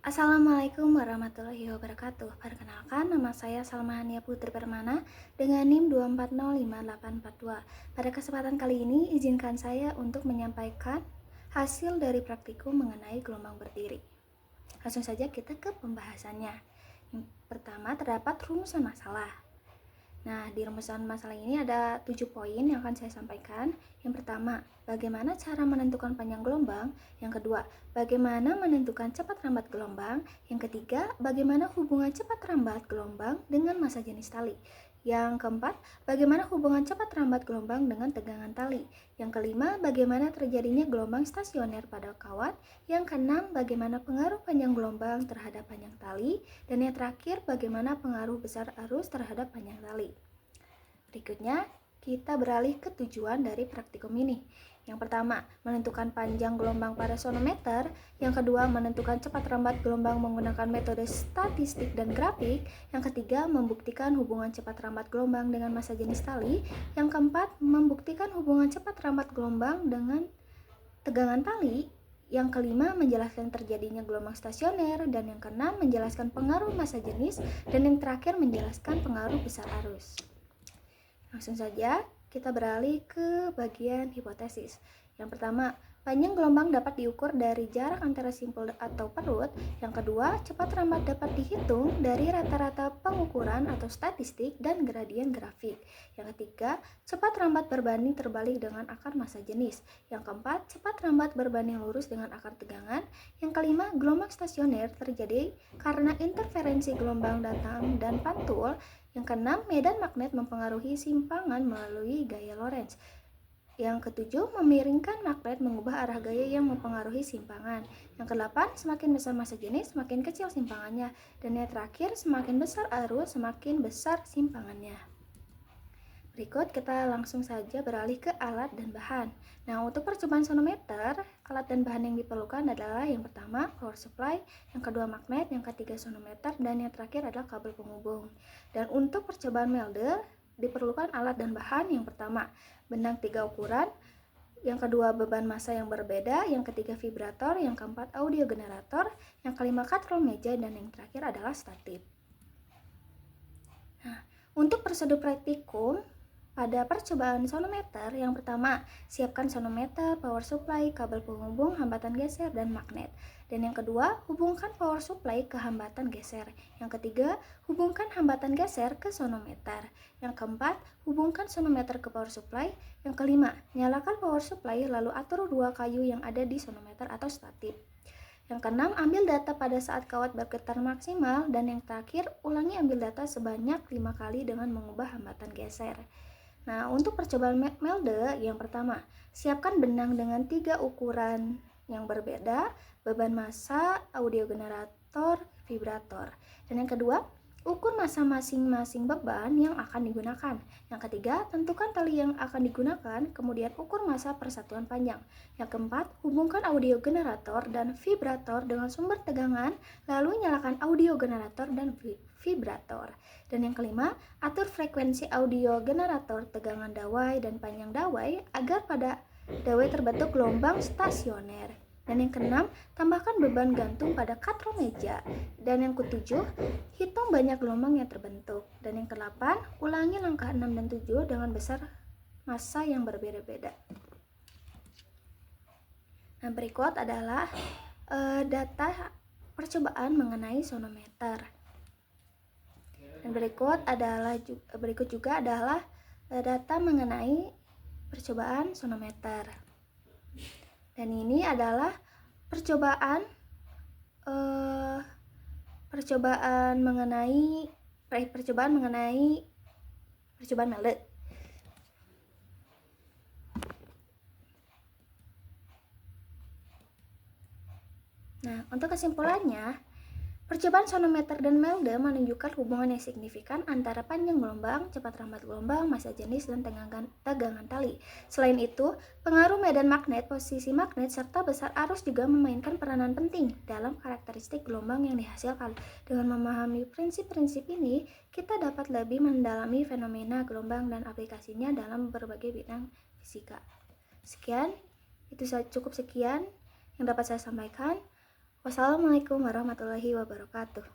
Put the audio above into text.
Assalamualaikum warahmatullahi wabarakatuh. Perkenalkan, nama saya Salma Hania Putri Permana dengan NIM 2405842. Pada kesempatan kali ini, izinkan saya untuk menyampaikan hasil dari praktikum mengenai gelombang berdiri. Langsung saja kita ke pembahasannya. Yang pertama, terdapat rumusan masalah. Nah, di rumusan masalah ini ada 7 poin yang akan saya sampaikan. Yang pertama, bagaimana cara menentukan panjang gelombang. Yang kedua, bagaimana menentukan cepat rambat gelombang. Yang ketiga, bagaimana hubungan cepat rambat gelombang dengan massa jenis tali. Yang keempat, bagaimana hubungan cepat rambat gelombang dengan tegangan tali. Yang kelima, bagaimana terjadinya gelombang stasioner pada kawat. Yang keenam, bagaimana pengaruh panjang gelombang terhadap panjang tali. Dan yang terakhir, bagaimana pengaruh besar arus terhadap panjang tali. Berikutnya, kita beralih ke tujuan dari praktikum ini. Yang pertama, menentukan panjang gelombang pada sonometer. Yang kedua, menentukan cepat rambat gelombang menggunakan metode statistik dan grafik. Yang ketiga, membuktikan hubungan cepat rambat gelombang dengan massa jenis tali. Yang keempat, membuktikan hubungan cepat rambat gelombang dengan tegangan tali. Yang kelima, menjelaskan terjadinya gelombang stasioner. Dan yang keenam, menjelaskan pengaruh massa jenis. Dan yang terakhir, menjelaskan pengaruh besar arus. Langsung saja kita beralih ke bagian hipotesis. Yang pertama, panjang gelombang dapat diukur dari jarak antara simpul atau perut. Yang kedua, cepat rambat dapat dihitung dari rata-rata pengukuran atau statistik dan gradien grafik. Yang ketiga, cepat rambat berbanding terbalik dengan akar massa jenis. Yang keempat, cepat rambat berbanding lurus dengan akar tegangan. Yang kelima, gelombang stasioner terjadi karena interferensi gelombang datang dan pantul. Yang keenam, medan magnet mempengaruhi simpangan melalui gaya Lorentz. Yang ketujuh, memiringkan magnet mengubah arah gaya yang mempengaruhi simpangan. Yang kedelapan, semakin besar massa jenis, semakin kecil simpangannya. Dan yang terakhir, semakin besar arus, semakin besar simpangannya. Berikut kita langsung saja beralih ke alat dan bahan. Nah, untuk percobaan sonometer, alat dan bahan yang diperlukan adalah yang pertama power supply, yang kedua magnet, yang ketiga sonometer, dan yang terakhir adalah kabel penghubung. Dan untuk percobaan melder, diperlukan alat dan bahan. Yang pertama, benang 3 ukuran, yang kedua beban massa yang berbeda, yang ketiga vibrator, yang keempat audio generator, yang kelima katrol meja, dan yang terakhir adalah statif. Nah, untuk prosedur praktikum pada percobaan sonometer, yang pertama, siapkan sonometer, power supply, kabel penghubung, hambatan geser, dan magnet. Dan yang kedua, hubungkan power supply ke hambatan geser. Yang ketiga, hubungkan hambatan geser ke sonometer. Yang keempat, hubungkan sonometer ke power supply. Yang kelima, nyalakan power supply lalu atur 2 kayu yang ada di sonometer atau statif. Yang keenam, ambil data pada saat kawat bergetar maksimal. Dan yang terakhir, ulangi ambil data sebanyak 5 kali dengan mengubah hambatan geser. Nah, untuk percobaan melder, yang pertama, siapkan benang dengan 3 ukuran yang berbeda, beban massa, audio generator, vibrator. Dan yang kedua, ukur massa masing-masing beban yang akan digunakan. Yang ketiga, tentukan tali yang akan digunakan, kemudian ukur massa persatuan panjang. Yang keempat, hubungkan audio generator dan vibrator dengan sumber tegangan, lalu nyalakan audio generator dan vibrator. Dan yang kelima, atur frekuensi audio generator, tegangan dawai dan panjang dawai agar pada dawai terbentuk gelombang stasioner. Dan yang keenam, tambahkan beban gantung pada katrol meja. Dan yang ketujuh, hitung banyak gelombang yang terbentuk. Dan yang kedelapan, ulangi langkah 6 dan 7 dengan besar massa yang berbeda-beda. Nah, berikut adalah data percobaan mengenai sonometer. Dan berikut juga adalah data mengenai percobaan sonometer. Dan ini adalah percobaan mengenai percobaan melder. Nah, untuk kesimpulannya, percobaan sonometer dan melder menunjukkan hubungan yang signifikan antara panjang gelombang, cepat rambat gelombang, massa jenis, dan tegangan tali. Selain itu, pengaruh medan magnet, posisi magnet, serta besar arus juga memainkan peranan penting dalam karakteristik gelombang yang dihasilkan. Dengan memahami prinsip-prinsip ini, kita dapat lebih mendalami fenomena gelombang dan aplikasinya dalam berbagai bidang fisika. Cukup sekian yang dapat saya sampaikan. Wassalamualaikum warahmatullahi wabarakatuh.